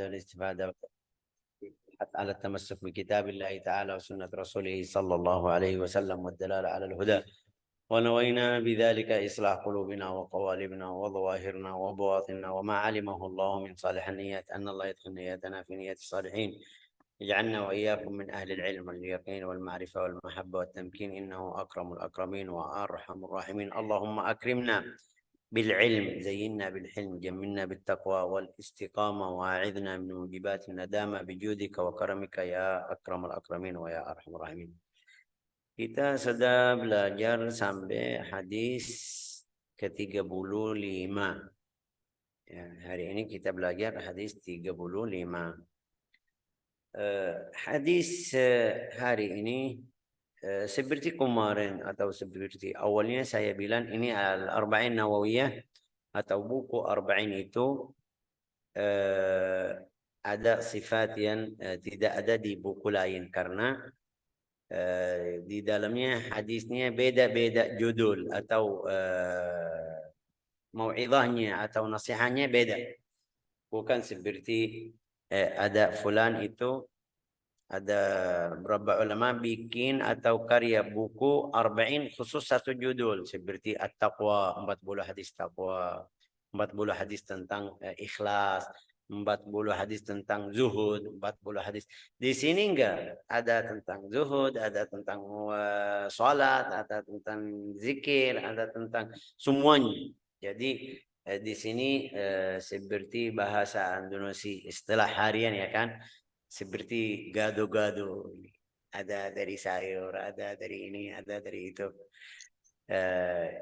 الاستفادة على التمسك بكتاب الله تعالى وسنة رسوله صلى الله عليه وسلم والدلالة على الهدى، ونوينا بذلك إصلاح قلوبنا وقوالبنا وظواهرنا وبواطننا وما علمه الله من صالح النيات، أن الله يدخل نياتنا في نيات الصالحين. اجعلنا وإياكم من أهل العلم واليقين والمعرفة والمحبة والتمكين، إنه أكرم الأكرمين وأرحم الراحمين. اللهم أكرمنا بالعلم، زينا بالحلم، جملنا بالتقوى والاستقامة، وأعذنا من موجبات الندامة بجودك وكرمك يا أكرم الأكرمين ويا أرحم الراحمين. Kita sudah belajar sampai hadis ke-35. Ya, hari ini kita belajar hadis 35. Hadis hari ini seperti kemarin atau seperti awalnya saya bilang ini Al-Arba'in Nawawiyah atau buku Arba'in itu ada sifat yang tidak ada di buku lain karena di dalamnya hadisnya beda-beda judul atau mau'izahnya atau nasihatnya beda. Bukan seperti ada fulan itu, ada beberapa ulama bikin atau karya buku arba'in khusus satu judul seperti At-Taqwa, 40 hadis taqwa, 40 hadis tentang ikhlas, 40 hadis tentang zuhud, 40 hadis. Di sini enggak ada tentang zuhud, ada tentang salat, ada tentang zikir, ada tentang semuanya. Jadi di sini seperti bahasa Indonesia istilah harian ya kan, seperti gado-gado. Ada dari sayur, ada dari ini, ada dari itu.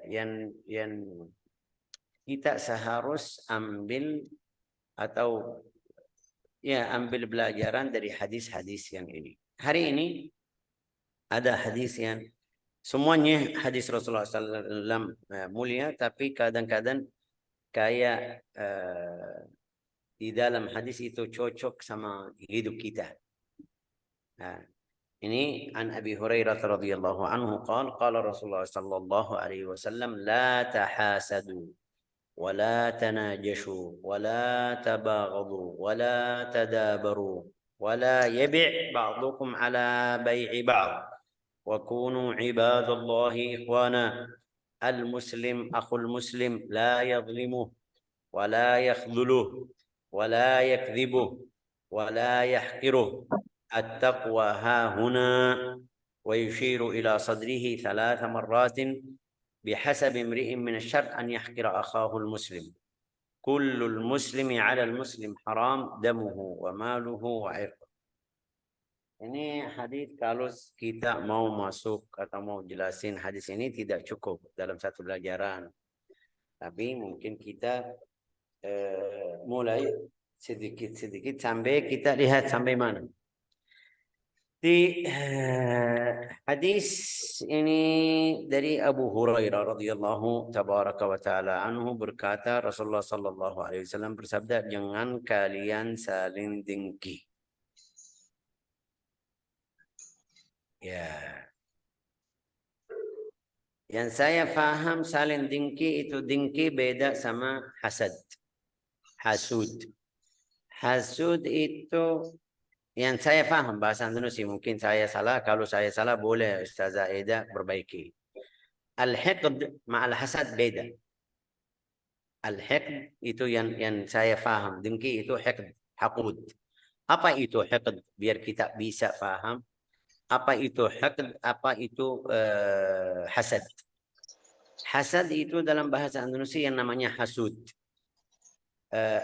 Yang kita seharus ambil atau ya ambil pelajaran dari hadis-hadis yang ini. Hari ini ada hadis yang semuanya hadis Rasulullah SAW mulia, tapi kadang-kadang kayak di dalam hadis itu cocok sama hidup kita. Nah, ini an Abi Hurairah radhiyallahu anhu qala Rasulullah sallallahu alaihi wasallam la tahasadu ولا تناجشوا ولا تباغضوا ولا تدابروا ولا يبع بعضكم على بيع بعض وكونوا عباد الله إخوانا المسلم أخو المسلم لا يظلمه ولا يخذله ولا يكذبه ولا يحقره التقوى ها هنا ويشير إلى صدره 3 مرات بحسب امرئ من الشر أن يحقر أخاه المسلم كل المسلم على المسلم حرام دمه وماله وعرضه. Ini hadis kalau kita mau masuk atau mau jelasin hadis ini tidak cukup dalam satu pelajaran. Tapi mungkin kita mulai sedikit-sedikit sampai kita lihat sampai mana. Di hadis ini dari Abu Hurairah radhiyallahu tabaraka wa taala anhu berkata Rasulullah sallallahu alaihi wasallam bersabda, jangan kalian saling dengki. Ya. Yang saya paham saling dengki itu dengki beda sama hasad. Hasud. Hasud itu yang saya paham bahasa Indonesia, mungkin saya salah. Kalau saya salah boleh Ustazah Eda perbaiki. Al-hiqd ma'al hasad beda. Al-hiqd itu yang saya paham. Dengki itu hiqd, haqud. Apa itu hiqd? Biar kita bisa paham. Apa itu hiqd? Apa itu hasad? Hasad itu dalam bahasa Indonesia yang namanya hasud.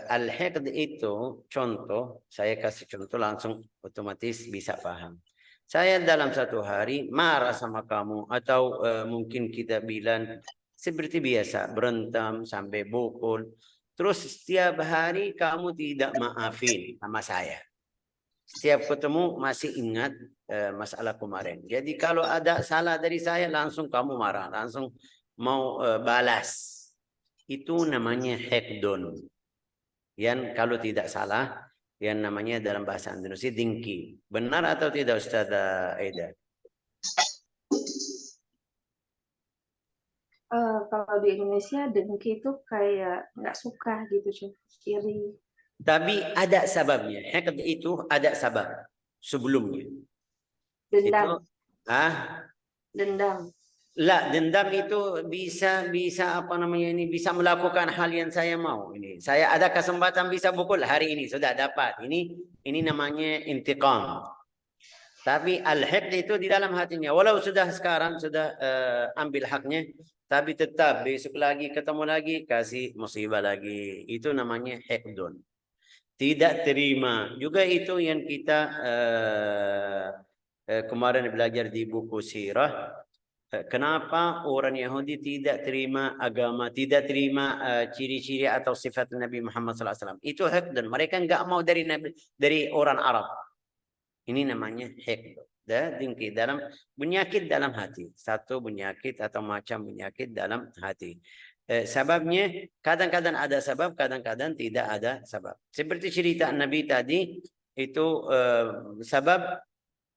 Al-hiqd itu contoh, saya kasih contoh langsung otomatis bisa paham. Saya dalam satu hari marah sama kamu atau mungkin kita bilang seperti biasa berantem sampai pukul. Terus setiap hari kamu tidak maafin sama saya. Setiap ketemu masih ingat masalah kemarin. Jadi kalau ada salah dari saya langsung kamu marah, langsung mau balas. Itu namanya hiqdun. Yang kalau tidak salah, yang namanya dalam bahasa Indonesia dengki. Benar atau tidak Ustazah Aida? Kalau di Indonesia dengki itu kayak nggak suka gitu, iri. Tapi ada sebabnya. Hiqd itu ada sebab sebelumnya. Dendam. Itu Dendam. lah, dendam itu bisa apa namanya ini, bisa melakukan hal yang saya mau. Ini saya ada kesempatan bisa pukul hari ini sudah dapat. Ini namanya intiqam. Tapi al-hiqd itu di dalam hatinya. Walau sudah sekarang sudah ambil haknya, tapi tetap besok lagi ketemu lagi kasih musibah lagi. Itu namanya hiqdun. Tidak terima. Juga itu yang kita kemarin belajar di buku sirah. Kenapa orang Yahudi tidak terima agama, tidak terima ciri-ciri atau sifat Nabi Muhammad SAW? Itu hiqd. Mereka enggak mau dari orang Arab. Ini namanya hiqd. Dengki dalam penyakit dalam hati. Satu penyakit atau macam penyakit dalam hati. Sebabnya kadang-kadang ada sebab, kadang-kadang tidak ada sebab. Seperti cerita Nabi tadi itu sebab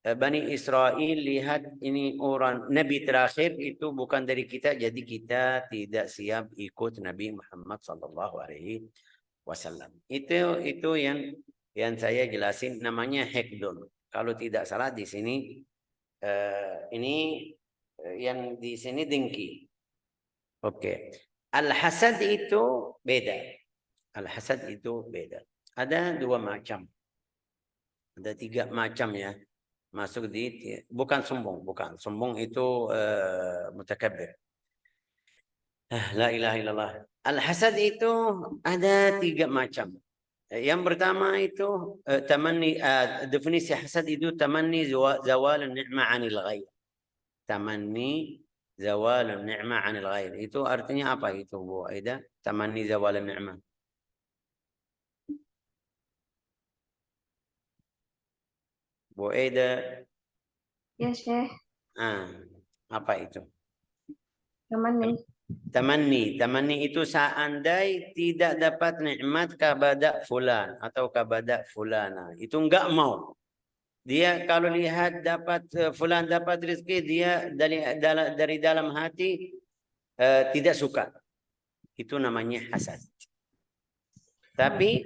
Bani Israel lihat ini orang Nabi terakhir itu bukan dari kita, jadi kita tidak siap ikut Nabi Muhammad SAW. Itu yang saya jelasin namanya hekdon. Kalau tidak salah di sini ini yang di sini dengki. Oke. Al-hasad itu beda. Al-hasad itu beda. Ada dua macam. Ada tiga macam ya. Masuk di bukan sombong, bukan sombong itu mutakabbir. La ilaha illallah. Al-hasad itu ada tiga macam. Yang pertama itu tamanni, definisi hasad itu tamanni zawal ni'mah 'anil ghair. Tamanni zawal ni'mah 'anil ghair. Itu artinya apa itu Bu Aida? Tamanni zawal ni'mah. Bu Aida. Ya, Syekh. Apa itu? Tamanni. Tamanni itu seandai tidak dapat nikmat kepada fulan atau kepada fulana, itu enggak mau. Dia kalau lihat dapat fulan dapat rezeki, dia dari dalam hati tidak suka. Itu namanya hasad. Tapi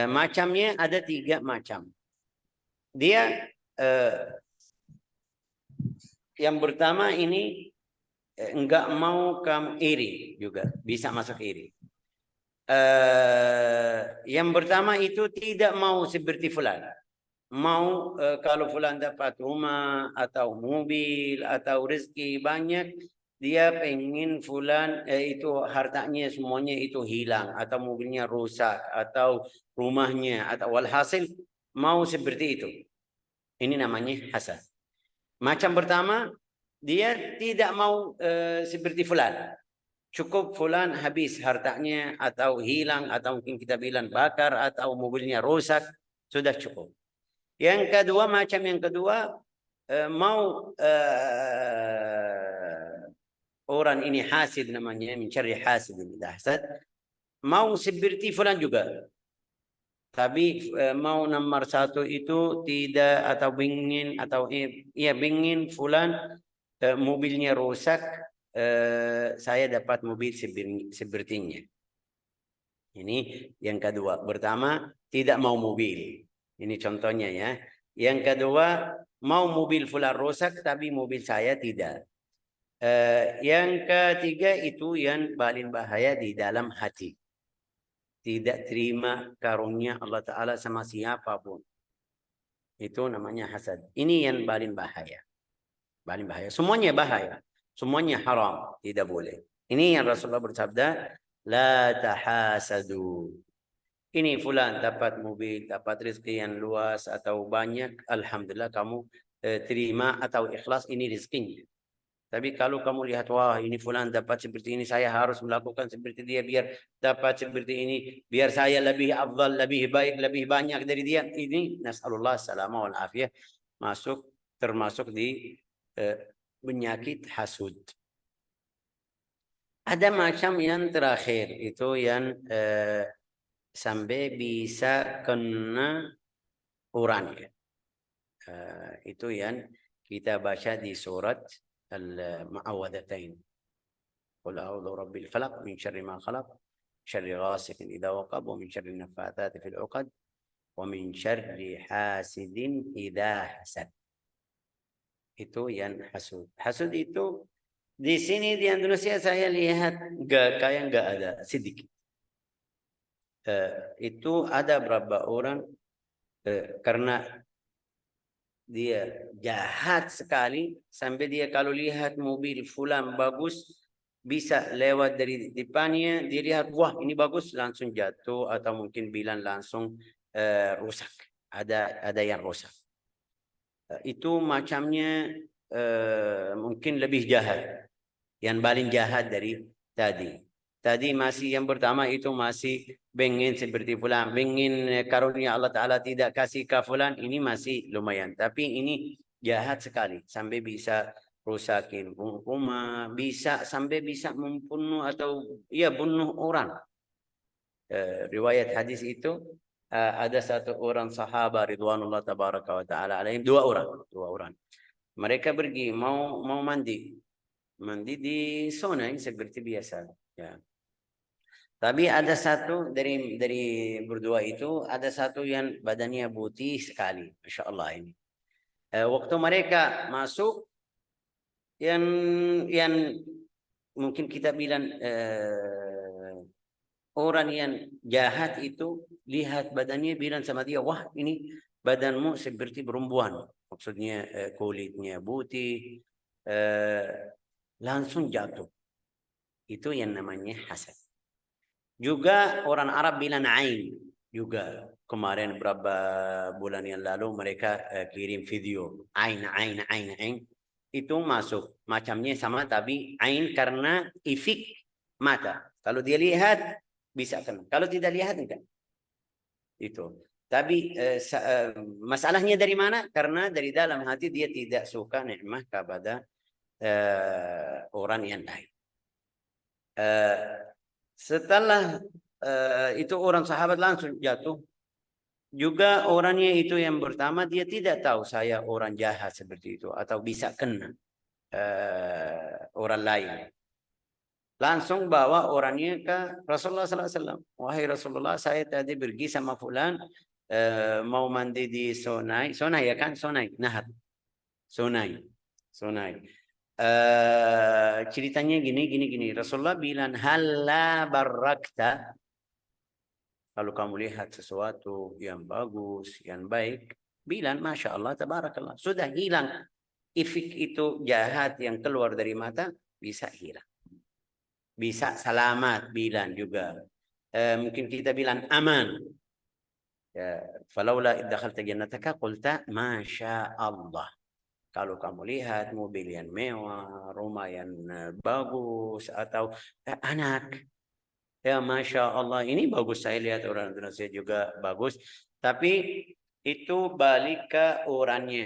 macamnya ada tiga macam. Dia yang pertama ini enggak mau kamu iri juga, bisa masuk iri. Yang pertama itu tidak mau seperti fulan. Mau kalau fulan dapat rumah atau mobil atau rezeki banyak, dia pengen fulan itu hartanya semuanya itu hilang atau mobilnya rusak atau rumahnya atau walhasil mau seperti itu. Ini namanya hasad. Macam pertama, dia tidak mau seperti fulan. Cukup fulan habis hartanya atau hilang atau mungkin kita bilang bakar atau mobilnya rusak, sudah cukup. Yang kedua, macam yang kedua, mau orang ini hasid namanya, mencari hasid ini hasad, mau seperti fulan juga. Tapi mau nomor satu itu tidak atau ingin atau ya ingin fulan mobilnya rusak, saya dapat mobil sepertinya. Ini yang kedua. Pertama, tidak mau mobil. Ini contohnya ya. Yang kedua, mau mobil fulan rusak tapi mobil saya tidak. Yang ketiga itu yang paling bahaya di dalam hati. Tidak terima karunia Allah Ta'ala sama siapapun. Itu namanya hasad. Ini yang paling bahaya. Paling bahaya. Semuanya bahaya. Semuanya haram. Tidak boleh. Ini yang Rasulullah bersabda, la tahasadu. Ini fulan dapat mobil, dapat rezeki yang luas atau banyak, alhamdulillah kamu terima atau ikhlas, ini rezekinya. Tapi kalau kamu lihat, wah ini fulan dapat seperti ini, saya harus melakukan seperti dia biar dapat seperti ini, biar saya lebih afdal, lebih baik, lebih banyak dari dia. Ini nasallallahu salamah wal afiyah, termasuk di penyakit hasud. Ada macam yang terakhir, itu yang sampai bisa kena orang. Itu yang kita baca di surat Al-Mu'awwadatain. Qul a'udzu birabbil falaq min syarri ma khalaq, syarri ghasiqin idza waqab, wa min syarri naffatsati fil 'uqad, wa min syarri hasidin idza hasad. Itu yang hasud. Hasud itu di sini di Indonesia saya lihat kayak nggak ada, sedikit. Itu ada beberapa orang karena dia jahat sekali sampai dia kalau lihat mobil fulan bagus bisa lewat dari depannya, dia lihat wah ini bagus langsung jatuh atau mungkin bilang langsung rusak. Ada yang rusak. Itu macamnya mungkin lebih jahat. Yang paling jahat dari tadi. Tadi masih yang pertama itu masih pengen seperti fulan, pengen karunia Allah Ta'ala tidak kasih ke fulan, ini masih lumayan. Tapi ini jahat sekali sampai bisa rusakin rumah, bisa sampai bisa membunuh atau ya bunuh orang. Riwayat hadis itu ada satu orang sahabat ridwanullah tabaraka wa taala alaihim, dua orang. Mereka pergi mau mandi di sauna seperti biasa, ya. Tapi ada satu dari berdua itu ada satu yang badannya putih sekali, masya Allah ini. Waktu mereka masuk, yang mungkin kita bilang orang yang jahat itu lihat badannya bilang sama dia, wah ini badanmu seperti perempuan, maksudnya kulitnya putih, langsung jatuh. Itu yang namanya hasad. Juga orang Arab bilang ain. Juga kemarin beberapa bulan yang lalu mereka kirim video ain. Itu masuk macamnya sama, tapi ain karena ifik mata. Kalau dia lihat bisa kena. Kalau tidak lihat enggak. Itu. Tapi masalahnya dari mana? Karena dari dalam hati dia tidak suka nikmat kepada orang yang lain. Setelah itu orang sahabat langsung jatuh. Juga orangnya itu yang pertama dia tidak tahu saya orang jahat seperti itu atau bisa kena orang lain. Langsung bawa orangnya ke Rasulullah SAW. Wahai Rasulullah, saya tadi pergi sama fulan mau mandi di Sonai. Sonai ya kan? Sonai, Nahar. Sonai. Ceritanya gini. Rasulullah bilang, halla barakta. Kalau kamu lihat sesuatu yang bagus, yang baik, bilang masya Allah, tabarakallah. Sudah hilang ifik itu jahat yang keluar dari mata, bisa hilang. Bisa selamat bilang juga. Mungkin kita bilang aman. Ya, falaula iddakhalta jannataka qulta masya Allah. Kalau kamu lihat mobil yang mewah, rumah yang bagus, atau anak, ya masya Allah ini bagus, saya lihat orang Indonesia juga bagus. Tapi itu balik ke orangnya.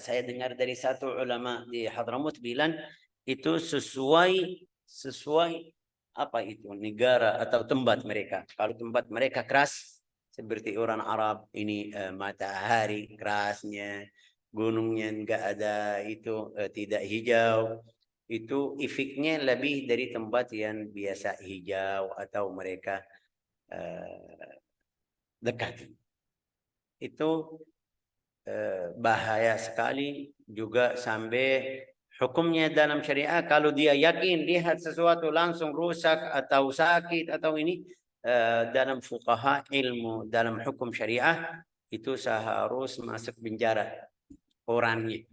Saya dengar dari satu ulama di Hadramut bilang itu sesuai apa itu negara atau tempat mereka. Kalau tempat mereka keras seperti orang Arab ini matahari kerasnya, gunungnya enggak ada itu tidak hijau, itu efeknya lebih dari tempat yang biasa hijau atau mereka dekat. Itu bahaya sekali juga sampai hukumnya dalam syariah kalau dia yakin lihat sesuatu langsung rusak atau sakit atau ini dalam fuqaha ilmu dalam hukum syariah itu seharus masuk penjara orangnya.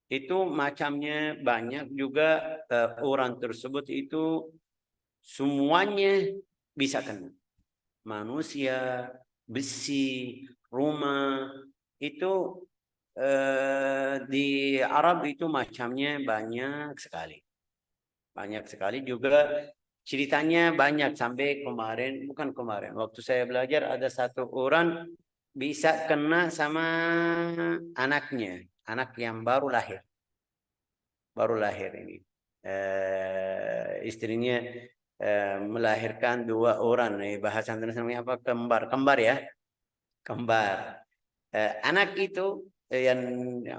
Itu macamnya banyak juga orang tersebut itu semuanya bisa kena. Manusia, besi, rumah, itu di Arab itu macamnya banyak sekali. Banyak sekali juga ceritanya banyak sampai bukan kemarin. Waktu saya belajar ada satu orang bisa kena sama anaknya. Anak yang baru lahir. Baru lahir ini. Istrinya melahirkan dua orang. Bahasa Indonesia namanya apa? Kembar ya. Kembar. Anak itu yang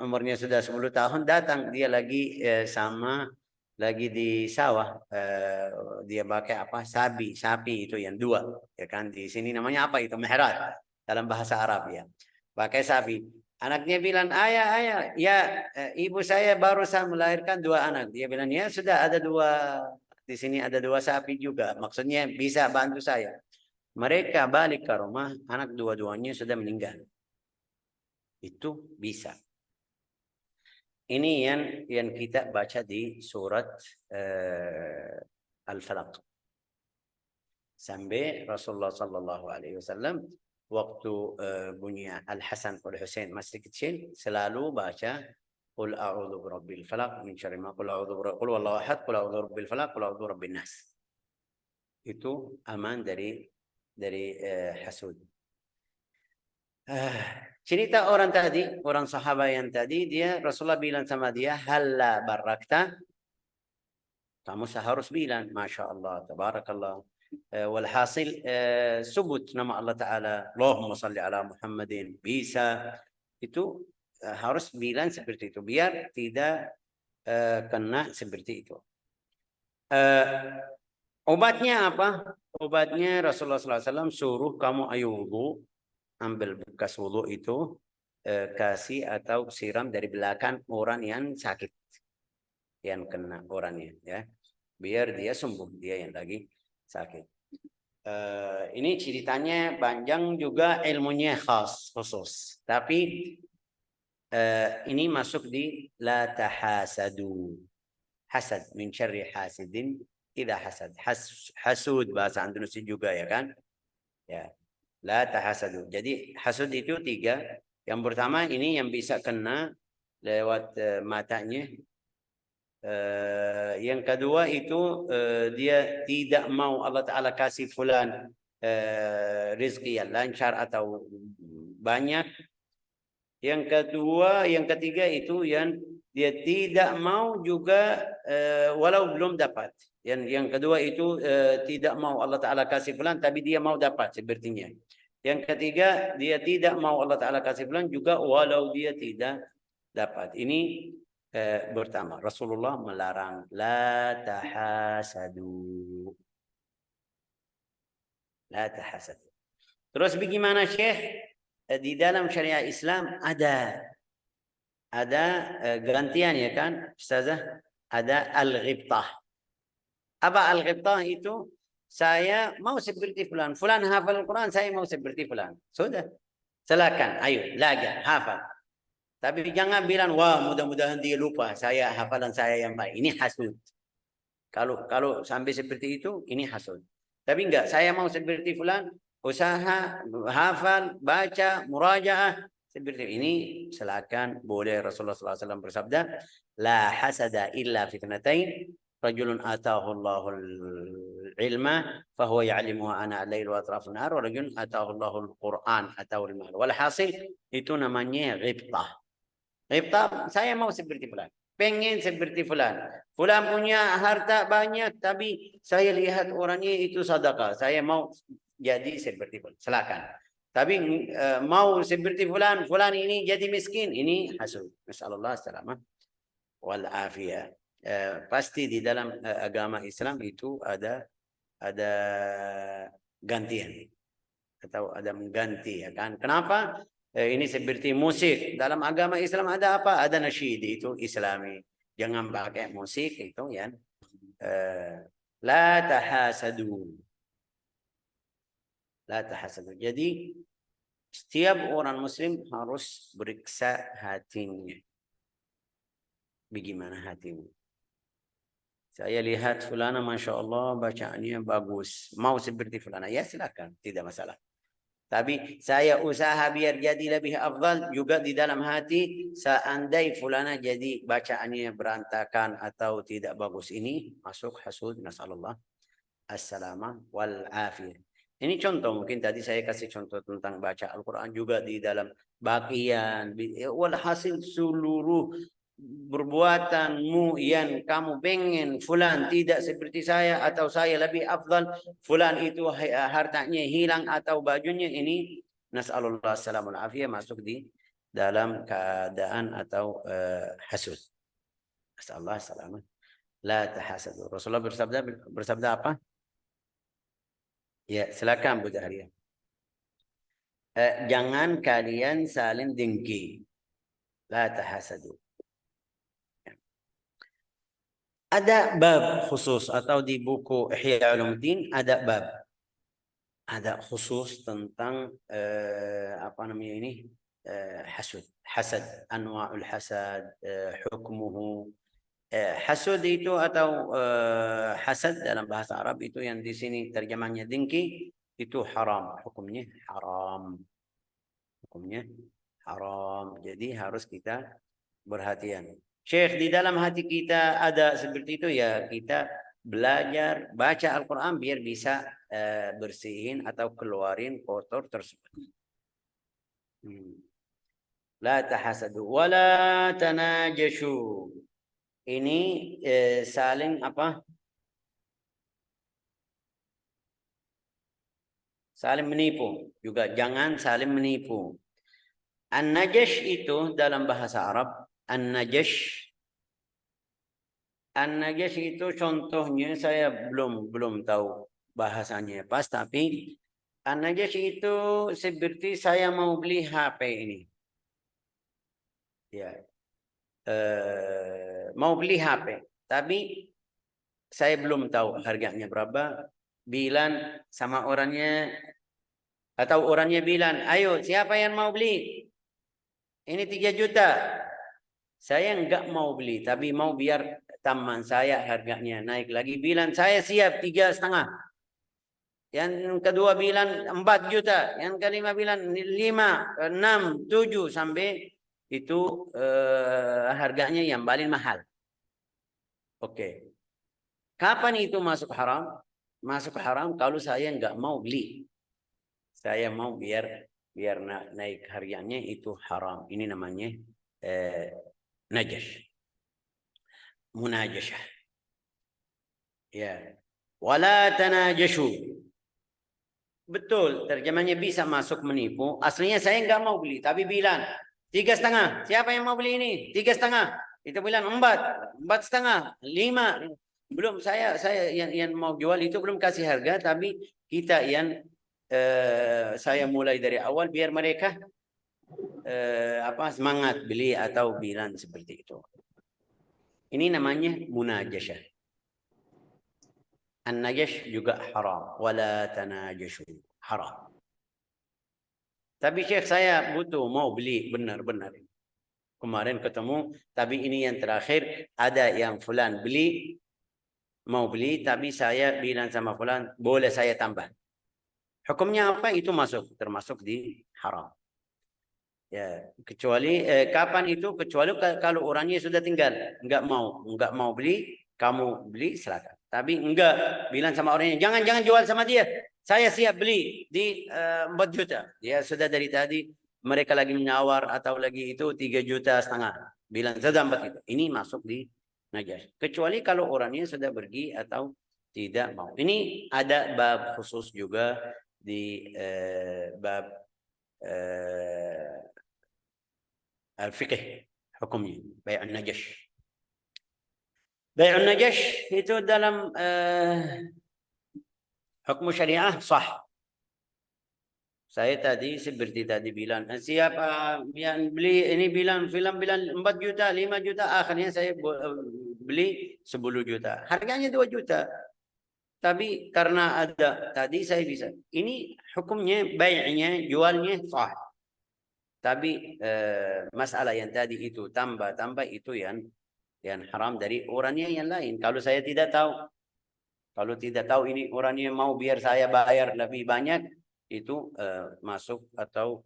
umurnya sudah 10 tahun datang. Dia lagi sama lagi di sawah, dia pakai apa, sapi itu yang dua, ya kan, di sini namanya apa itu, mihrad dalam bahasa Arab ya, pakai sapi. Anaknya bilang, ayah ya, ibu saya baru saya melahirkan 2 anak. Dia bilang, ya sudah, ada 2 di sini, ada 2 sapi juga, maksudnya bisa bantu saya. Mereka balik ke rumah, anak dua-duanya sudah meninggal. Itu bisa. Ini yang kita baca di surat Al-Falaq. Sampai Rasulullah sallallahu alaihi wasallam waktu bunyi Al-Hasan wal Husain masih kecil selalu baca Qul a'udzu birabbil falaq min syarri ma qul wallahu ahad qul a'udzu birabbil falaq qul a'udzu birabbin nas. Itu aman dari hasud. Cerita orang tadi, orang sahabat yang tadi, dia Rasulullah bilang sama dia, halla barakta, kamu seharus bilang, masya Allah, tabarakallah. Walhasil sebut nama Allah Ta'ala, Allahumma salli ala Muhammadin, bisa. Itu harus bilang seperti itu, biar tidak kena seperti itu. Obatnya apa? Obatnya Rasulullah SAW suruh kamu ayo wudu, ambil bekas wudu itu, kasih atau siram dari belakang orang yang sakit, yang kena orangnya, ya, biar dia sembuh, dia yang lagi sakit. Ini ceritanya panjang juga, ilmunya khusus, tapi ini masuk di la tahasadu, hasad, min syarri hasidin idza hasad, hasud bahasa Indonesia juga, ya kan, ya. La tahasadu. Jadi hasud itu 3. Yang pertama ini yang bisa kena lewat matanya. Yang kedua itu dia tidak mau Allah Ta'ala kasih fulan rizki yang lancar atau banyak. Yang kedua, yang ketiga itu yang dia tidak mau juga walau belum dapat. Yang kedua itu tidak mau Allah Ta'ala kasih fulan tapi dia mau dapat sepertinya. Yang ketiga, dia tidak mau Allah Ta'ala kasih fulan juga walau dia tidak dapat. Ini pertama, Rasulullah melarang la tahasadu. La tahasadu. Terus bagaimana Syekh? Di dalam syariat Islam ada gantian, ya kan Ustazah? Ada al-ghibtah. Apa al-ghibtah itu? Saya mau seperti fulan. Fulan hafal Al-Quran, saya mau seperti fulan. Sudah. Silakan, ayo, belajar, hafal. Tapi jangan bilang, wah mudah-mudahan dia lupa, saya hafalan saya yang baik. Ini hasud. Kalau sampai seperti itu, ini hasud. Tapi enggak, saya mau seperti fulan, usaha, hafal, baca, murajaah, seperti ini, silakan, boleh. Rasulullah SAW bersabda, la hasada illa fitnatain, rajulun atahu Allahul ilma fahuwa ya'limuha ana al-lail wa atrafun nahar, wa rajulun atahu Allahul Quran atau al-mal. Walhasil itu namanya ghibtah. Ghibtah, saya mau seperti fulan, pengen seperti fulan. Fulan punya harta banyak tapi saya lihat orangnya itu sedekah, saya mau jadi seperti fulan. Silakan. Tapi mau seperti fulan, fulan ini jadi miskin, ini hasud. Nasallallahu salamah wal afiyah. Pasti di dalam agama Islam itu ada gantian atau ada mengganti, ya kan? Kenapa? Ini seperti musik. Dalam agama Islam ada apa? Ada nasyid, itu Islami. Jangan pakai musik itu, ya. La tahasadu. La tahasadu. Jadi setiap orang muslim harus periksa hatinya. Bagaimana hatimu? Saya lihat fulana, masya Allah, bacaannya bagus. Mau seperti fulana, ya silakan, tidak masalah. Tapi saya usaha biar jadi lebih afdal juga di dalam hati. Seandai fulana jadi bacaannya berantakan atau tidak bagus, ini masuk hasud. Nasallallahu assalamah wal afiyah. Ini contoh, mungkin tadi saya kasih contoh tentang baca Al-Quran juga di dalam bagian. Walhasil seluruh perbuatanmu yang kamu pengen fulan tidak seperti saya atau saya lebih afdal, fulan itu hartanya hilang atau bajunya, ini nasallallahu assalamul afiyah, masuk di dalam keadaan atau hasud. Nasallallahu assalamah La tahasadu. Rasulullah bersabda apa? Ya, silakan Bu Dahlia. Jangan kalian saling dengki. La tahasadu. Ada bab khusus atau di buku Ihya Ulumuddin ada bab. Ada khusus tentang apa namanya ini? Hasad, anwa'ul hasad, hukmuhu. Hasud itu atau hasad dalam bahasa Arab itu yang di sini terjemahnya dengki itu haram, hukumnya haram. Hukumnya haram. Jadi harus kita berhatian. Syekh, di dalam hati kita ada seperti itu ya, kita belajar baca Al-Quran biar bisa bersihin atau keluarin kotor tersebut. La tahasadu wa la tanajashu. Ini saling apa? Saling menipu. Juga jangan saling menipu. An-najash itu dalam bahasa Arab, an-najash itu contohnya saya belum tahu bahasanya pas, tapi an-najash itu seperti saya mau beli HP ini. Ya. Mau beli HP, tapi saya belum tahu harganya berapa. Bilang sama orangnya atau orangnya bilang, ayo siapa yang mau beli? Ini 3 juta. Saya enggak mau beli, tapi mau biar teman saya harganya naik lagi. Bilang saya siap 3,5. Yang kedua bilang 4 juta. Yang kelima bilang 5, 6, 7 sampai itu harganya yang paling mahal. Oke. Kapan itu masuk haram? Masuk haram kalau saya enggak mau beli. Saya mau biar naik harganya itu haram. Ini namanya najash. Munajashah. Ya. Wala tanajashu. Betul, terjemahnya bisa masuk menipu. Aslinya saya enggak mau beli, tapi bilang 3,5. Siapa yang mau beli ini? 3,5. Itu bilang 4, 4,5, 5. Belum saya yang mau jual itu belum kasih harga, tapi kita yang saya mulai dari awal biar mereka semangat beli atau bilang seperti itu. Ini namanya munajashah. An-najash juga haram. Wala tanajashu. Haram. Tapi Syekh, saya butuh mau beli benar-benar. Kemarin ketemu, tapi ini yang terakhir. Ada yang fulan beli, mau beli, tapi saya bilang sama fulan, boleh saya tambah. Hukumnya apa? Itu termasuk di haram. Ya, kecuali kapan itu? Kecuali kalau orangnya sudah tinggal, enggak mau beli, kamu beli silakan. Tapi enggak bilang sama orangnya, jangan jual sama dia. Saya siap beli di 4 juta. Dia sudah dari tadi mereka lagi menawar atau lagi itu 3,5 juta. Bilang sudah 4 juta. Ini masuk di najas. Kecuali kalau orangnya sudah pergi atau tidak mau. Ini ada bab khusus juga di bab al-fiqh hukumnya. Bai'un najash. Bai'un najash itu dalam hukum syariah sah. Saya tadi seperti tadi bilang, siapa yang beli ini bilang 4 juta, 5 juta, akhirnya saya beli 10 juta. Harganya 2 juta. Tapi karena ada tadi saya bisa. Ini hukumnya bai'nya, jualnya sah. Tapi masalah yang tadi itu tambah itu yang haram dari orangnya yang lain. Kalau saya tidak tahu, ini orangnya mau biar saya bayar lebih banyak, itu masuk atau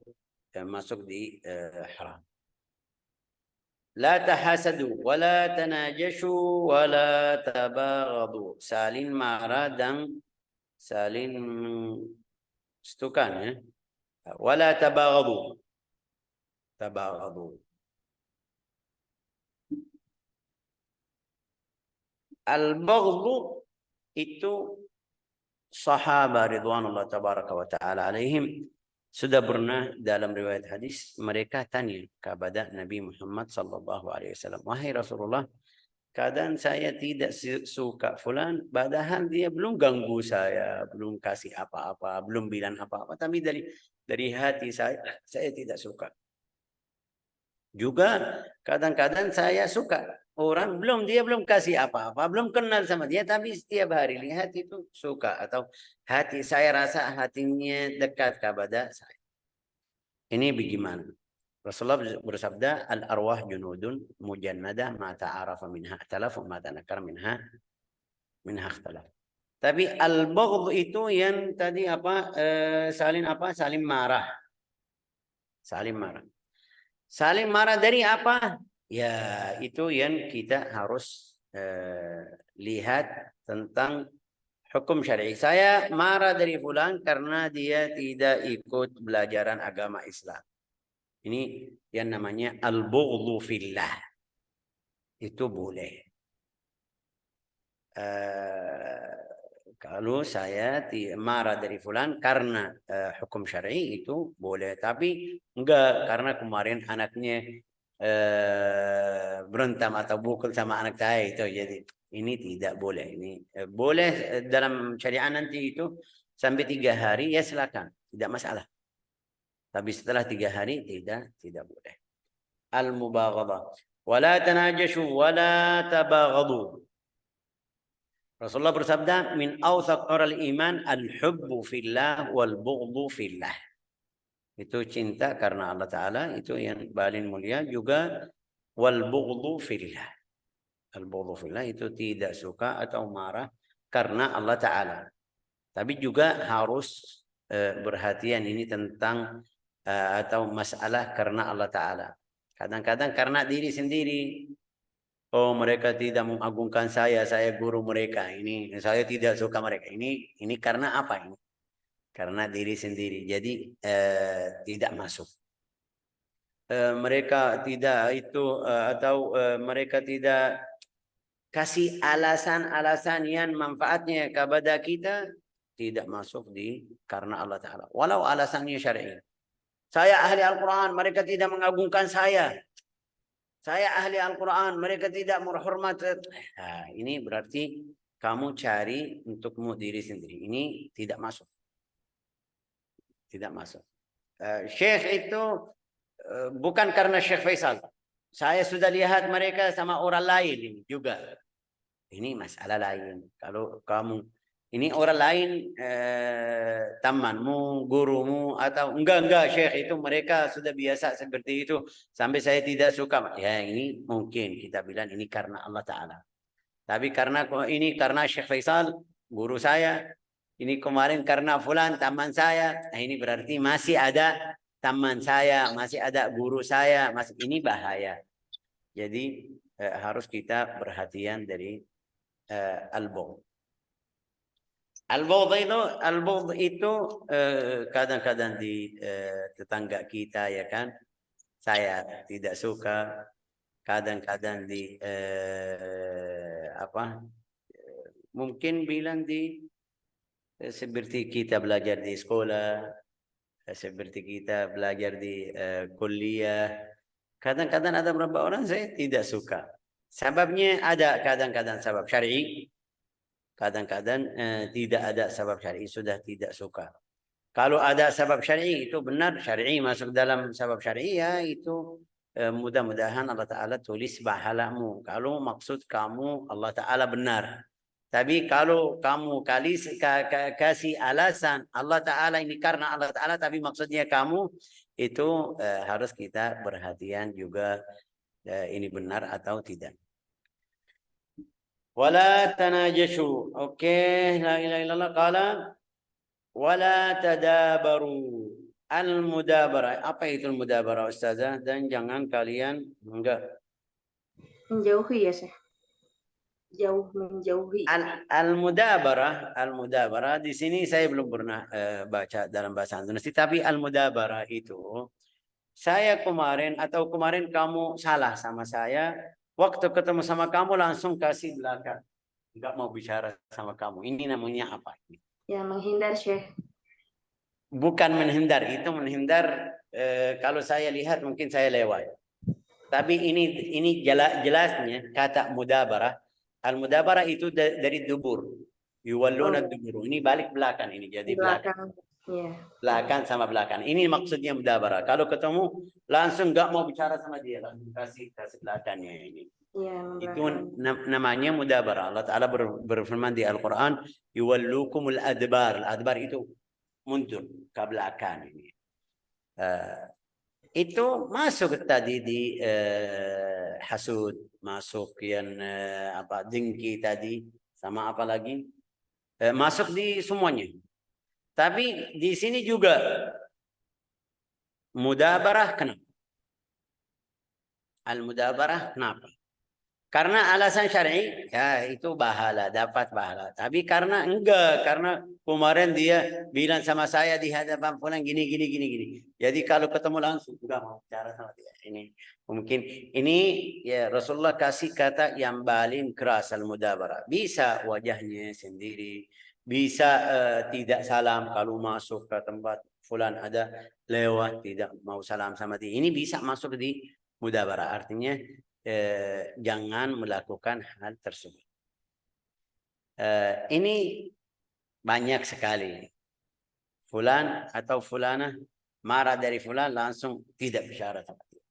masuk di haram. La tahasadu wa la tanajashu wa la tabaghadu. Saling marah dan saling stukan ya. Wa la tabaghadu. Tabaghadu. Al-baghdhu itu sahabat ridwanullah tabaraka wa ta'ala alaihim sudah pernah dalam riwayat hadis mereka tanya kepada Nabi Muhammad sallallahu alaihi wasallam, wahai Rasulullah, kadang saya tidak suka fulan, padahal dia belum ganggu saya, belum kasih apa-apa, belum bilang apa-apa, tapi dari hati saya tidak suka. Juga kadang-kadang saya suka orang dia belum kasih apa-apa, belum kenal sama dia, tapi setiap hari lihat itu suka, atau hati saya rasa hatinya dekat kepada saya. Ini bagaimana? Rasulullah bersabda, al-arwah junudun mujannadah ma ta'arafa minha ikhtalaf wa ma tanakar minha ikhtalaf. Tapi al-baghdh itu yang tadi saling marah. Saling marah. Saling marah dari apa? Ya, itu yang kita harus lihat tentang hukum syar'i. Saya marah dari fulan karena dia tidak ikut belajaran agama Islam. Ini yang namanya al-bughdhu fillah. Itu boleh. Kalau saya marah dari fulan karena hukum syar'i itu boleh, tapi enggak karena kemarin anaknya berantem atau pukul sama anak saya itu, jadi ini tidak boleh. Ini boleh dalam syariat nanti itu sampai 3 hari ya silakan, tidak masalah. Tapi setelah 3 hari tidak boleh. Al-mubaghadah. Wala tanajashu wala tabaghadu. Rasulullah bersabda, min awsaq ural iman al-hubbu fillah wal bughdhu fillah. Itu cinta karena Allah Ta'ala, itu yang paling mulia. Juga wal bughdhu fillah. Al bughdhu fillah itu tidak suka atau marah karena Allah Ta'ala. Tapi juga harus berhatian ini tentang atau masalah karena Allah Ta'ala. Kadang-kadang karena diri sendiri. Oh, mereka tidak mengagungkan saya guru mereka. Ini saya tidak suka mereka. Ini karena apa ini? Karena diri sendiri. Jadi tidak masuk. Mereka tidak itu atau mereka tidak kasih alasan-alasan yang manfaatnya kepada kita, tidak masuk karena Allah Ta'ala. Walau alasannya syar'i. Saya ahli Al-Quran, mereka tidak mengagungkan saya. Saya ahli Al-Quran, mereka tidak menghormat. Nah, ini berarti kamu cari untukmu diri sendiri. Ini tidak masuk. Tidak masuk. Syekh itu bukan karena Syekh Faisal. Saya sudah lihat mereka sama orang lain ini juga. Ini masalah lain. Kalau kamu ini orang lain, temanmu, gurumu, atau enggak Syekh itu mereka sudah biasa seperti itu sampai saya tidak suka. Ya, ini mungkin kita bilang ini karena Allah Ta'ala. Tapi karena ini karena Syekh Faisal, guru saya, ini kemarin karena fulan teman saya, nah ini berarti masih ada teman saya, masih ada guru saya, ini bahaya. Jadi harus kita perhatian dari al-bughdh. Al-bughdh itu kadang-kadang di tetangga kita, ya kan, saya tidak suka. Kadang-kadang di mungkin bilang seperti kita belajar di sekolah, seperti kita belajar di kuliah. Kadang-kadang ada beberapa orang saya tidak suka. Sebabnya ada kadang-kadang sebab syar'i. Kadang-kadang tidak ada sebab syar'i, sudah tidak suka. Kalau ada sebab syar'i itu benar, syar'i masuk dalam sebab syar'i, ya itu mudah-mudahan Allah Ta'ala tulis bahalamu. Kalau maksud kamu Allah Ta'ala benar. Tapi kalau kamu kasih alasan Allah Ta'ala ini karena Allah Ta'ala, tapi maksudnya kamu, itu harus kita perhatian juga ini benar atau tidak. Wala tanajashu. Oke, la ilaha illallah. Qala wala tadabaru. Al-mudabara. Apa itu al-mudabara, Ustazah? Dan jangan kalian Menjauhi ya, Syekh. Jauh, menjauhi. Al-mudabara di sini saya belum pernah baca dalam bahasa Indonesia, tapi al-mudabara itu saya kemarin kamu salah sama saya, waktu ketemu sama kamu langsung kasih belakang, nggak mau bicara sama kamu. Ini namanya apa? Ya, menghindar, Syekh. Bukan menghindar, itu menghindar kalau saya lihat mungkin saya lewat. Tapi ini jelasnya kata mudabarah. Al-mudabarah itu dari dubur. Yuwalluna dubur. Ini balik belakang ini jadi belakang. Ya. Belakang sama belakang. Ini maksudnya mudabarah. Kalau ketemu langsung nggak mau bicara sama dia, langsung kasih belakangnya ini. Ya, Itu namanya mudabarah. Allah Ta'ala berfirman di Al-Quran, yuwallukumul adbar. Al-adbar itu mundur ke belakang ini. Itu masuk tadi di hasud, masuk yang apa dengki tadi, sama apa lagi, masuk di semuanya. Tapi di sini juga mudabarah kenapa? Al-mudabarah kenapa? Karena alasan syar'i, ya itu bahala, dapat bahala. Tapi karena kemarin dia bilang sama saya di hadapan fulan gini. Jadi kalau ketemu langsung enggak mau bicara sama dia. Ini mungkin ini ya Rasulullah kasih kata yang paling keras al-mudabarah. Bisa wajahnya sendiri, bisa tidak salam kalau masuk ke tempat fulan ada lewat tidak mau salam sama dia. Ini bisa masuk di mudabarah. Artinya jangan melakukan hal tersebut. Ini banyak sekali. Fulan atau fulana marah dari fulan langsung tidak bicara sama dia.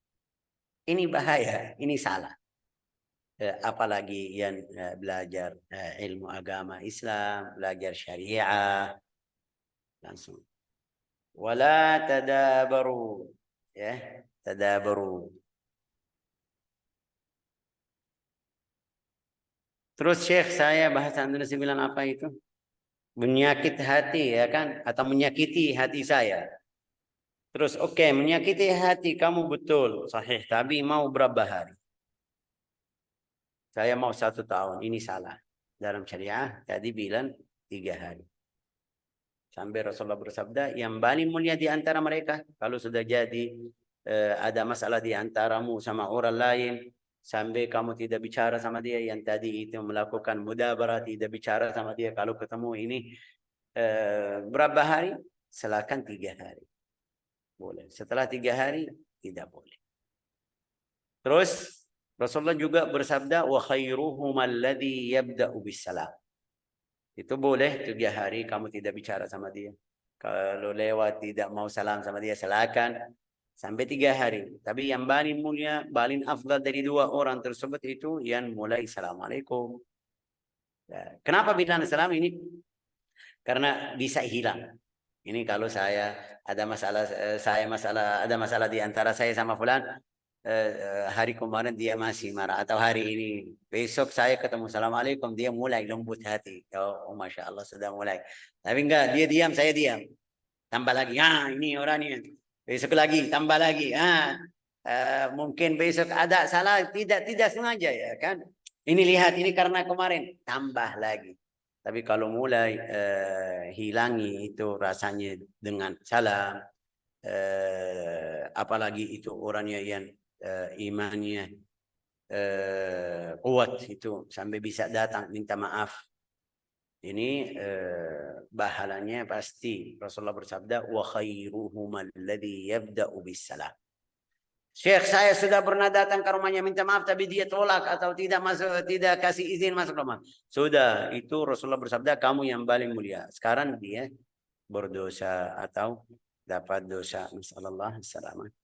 Ini bahaya, ini salah. Apalagi yang belajar ilmu agama Islam, belajar syariah, langsung. Wala tadabaru, ya, tadabaru. Terus Syekh saya bahasa Indonesia bilang apa itu? Menyakit hati ya kan? Atau menyakiti hati saya. Terus oke, menyakiti hati kamu betul, sahih. Tapi mau berapa hari? Saya mau 1 tahun, ini salah. Dalam syariah tadi bilang 3 hari. Sampai Rasulullah bersabda, yang paling mulia di antara mereka, kalau sudah jadi ada masalah di antaramu sama orang lain, sampai kamu tidak bicara sama dia, yang tadi itu melakukan mudabarah, tidak bicara sama dia, kalau ketemu ini berapa hari? Silakan 3 hari. Boleh. Setelah 3 hari, tidak boleh. Terus Rasulullah juga bersabda, wa khairuhum alladhi yabda'u bisalam. Itu boleh 3 hari kamu tidak bicara sama dia. Kalau lewat tidak mau salam sama dia, silakan sampai 3 hari. Tapi yang paling mulia, paling afdal dari 2 orang tersebut itu yang mulai assalamualaikum. Ya. Kenapa bilang salam ini? Karena bisa hilang. Ini kalau saya ada masalah, ada masalah di antara saya sama fulan, hari kemarin dia masih marah, atau hari ini, besok saya ketemu assalamualaikum, dia mulai lembut hati. Oh, masya Allah sudah mulai. Tapi enggak, dia diam, saya diam. Tambah lagi, ini orangnya. Besok lagi, tambah lagi. Mungkin besok ada salah, tidak sengaja ya kan. Ini lihat, ini karena kemarin, tambah lagi. Tapi kalau mulai hilangi itu rasanya dengan salam, apalagi itu orangnya yang imannya kuat itu sampai bisa datang minta maaf. Ini bahalanya pasti. Rasulullah bersabda, wa khairuhum alladhi yabda'u bisalam. Syekh, saya sudah pernah datang ke rumahnya minta maaf tapi dia tolak atau tidak masuk, tidak kasih izin masuk rumah. Sudah, itu Rasulullah bersabda kamu yang paling mulia. Sekarang dia berdosa atau dapat dosa. Nasallallahu alaihi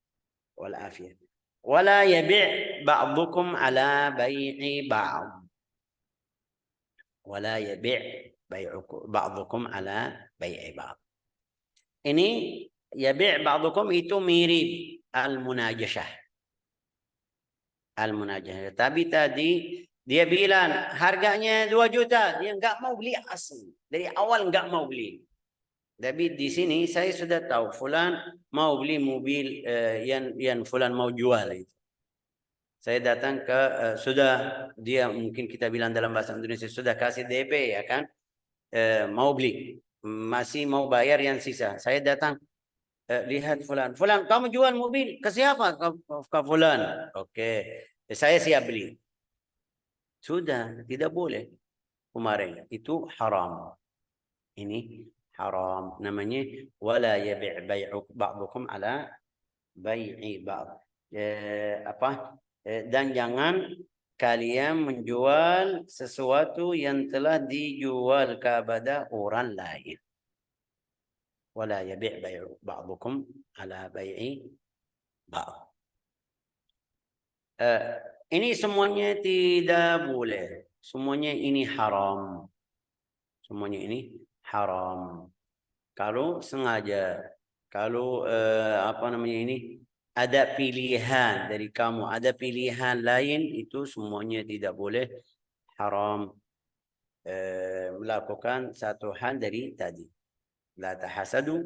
wal afiyah. Wala yabi' ba'dukum ala bai'i ba'd. Wala yabi' ba'dukum ala bai'i ba'd. Ini yabi' ba'dukum itu mirip al-munajashah. Al-munajashah. Tapi tadi dia bilang harganya 2 juta. Dia enggak mau beli asli. Dari awal enggak mau beli. Tapi di sini saya sudah tahu fulan mau beli mobil yang fulan mau jual itu. Saya datang ke sudah dia mungkin kita bilang dalam bahasa Indonesia sudah kasih DP ya kan. Mau beli. Masih mau bayar yang sisa. Saya datang lihat fulan, kamu jual mobil ke siapa? Ke fulan. Oke, saya siap beli. Sudah, tidak boleh. Kemarin itu haram. Ini haram. Namanya wala yabi' bai'u ba'dukum ala bai'i ba'd. Dan jangan kalian menjual sesuatu yang telah dijual kepada orang lain. Wala yabi' ba'dukum ala bai'i ba'd. Ini semuanya tidak boleh. Semuanya ini haram. Semuanya ini haram. Kalau sengaja, kalau ini ada pilihan dari kamu, ada pilihan lain, itu semuanya tidak boleh, haram. Melakukan satu hal dari tadi. La tahasadu,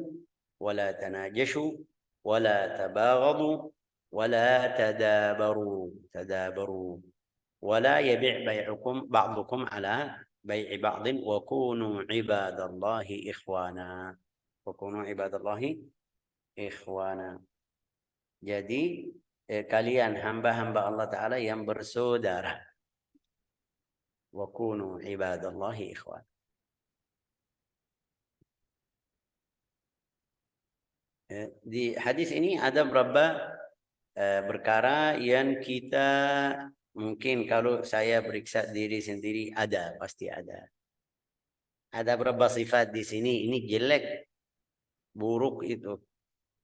wala tanajashu, wala tabaghadu, wala tadabaru. Wala yabi' bai'ukum ba'dukum ala bai'i ba'din wa kunu ibadallahi ikhwana. Wa kunu ibadallahi ikhwana. Jadi kalian hamba-hamba Allah Ta'ala yang bersaudara. Wa kunu ibadallahi ikhwan. Di hadis ini ada beberapa perkara yang kita mungkin kalau saya periksa diri sendiri ada, pasti ada. Ada beberapa sifat di sini, ini jelek, buruk itu.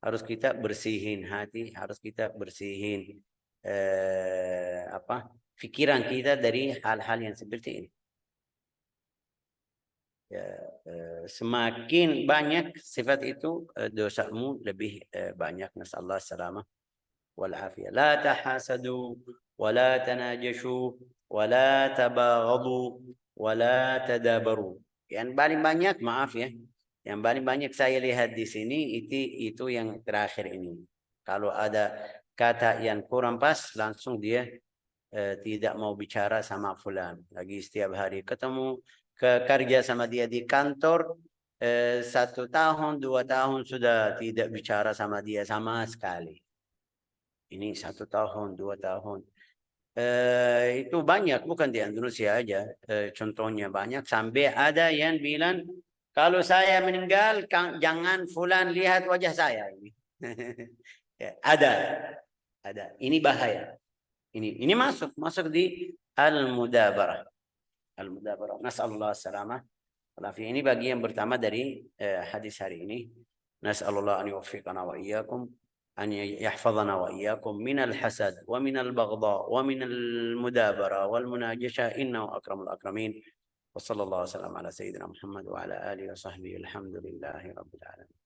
Harus kita bersihin hati, harus kita bersihin pikiran kita dari hal-hal yang seperti ini. Semakin banyak sifat itu, dosamu lebih banyak. Nasallahu salamah wal afiyah. La tahasadu wa la tanajashu wa la tabaghadu wa la tadabaru. Yang paling banyak, maaf ya, yang paling banyak saya lihat di sini itu yang terakhir ini. Kalau ada kata yang kurang pas, langsung dia tidak mau bicara sama fulan. Lagi setiap hari ketemu, kerja sama dia di kantor, 1 tahun, 2 tahun sudah tidak bicara sama dia sama sekali. Ini 1 tahun, 2 tahun. Itu banyak, bukan di Indonesia aja. Contohnya banyak, sampai ada yang bilang, kalau saya meninggal, jangan fulan lihat wajah saya. Ada. Ini bahaya. Ini masuk di al-mudabarah. Al-mudabarah. Nas'alullah salamah. Ini bagi yang pertama dari hadis hari ini. Nas'alullah an yuwaffiqana wa iyyakum, an yahfazana wa iyyakum min al-hasad wa min al-baghdha wa min al-mudabara wal munajasha, innahu akramul akramin. Wa sallallahu wasallam ala sayyidina Muhammad wa ala alihi wa sahbihi. Alhamdulillahi rabbil alamin.